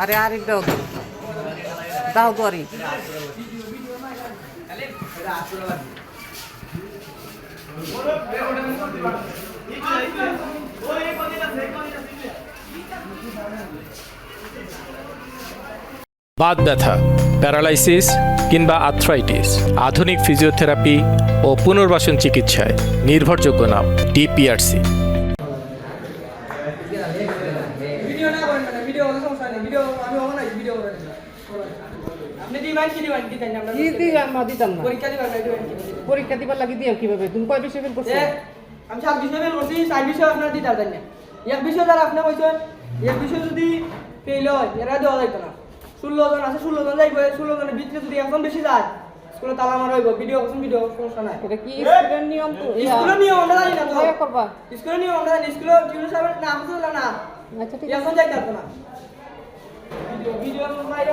আরে আরেক দাও দাও করি বাত ব্যথা, প্যারালাইসিস কিংবা আর্থ্রাইটিস, আধুনিক ফিজিওথেরাপি ও পুনর্বাসন চিকিৎসায় নির্ভরযোগ্য নাম ডিপিআরসি। পরীক্ষা দিবার লাগি দিয়ে কিভাবে তুমি কয় বিষয় ফেল করছো? আমি 7 বিষয় ফেল করছি, 4 বিষয় আপনারা দিতে পারবেন না। এক বিষয় যারা আপনি কইছেন, এক বিষয় যদি ফেল হয় এরা দেওয়া যাইতো না। 16 জন আছে, 16 জন যাইবো, 16 জনের ভিতরে যদি একজন বেশি যায় স্কুলে তালা মারা হইব। ভিডিও করছেন, ভিডিও সমস্যা নাই। এটা কি স্কুলের নিয়ম? তো স্কুলের নিয়ম আমরা জানি না তো করবা স্কুলের নিয়ম আমরা জানি। স্কুলে টিউটর সাহেব নাম তো না। আচ্ছা ঠিক এখন যাইতে পারতো না। ভিডিও ভিডিও বাইরে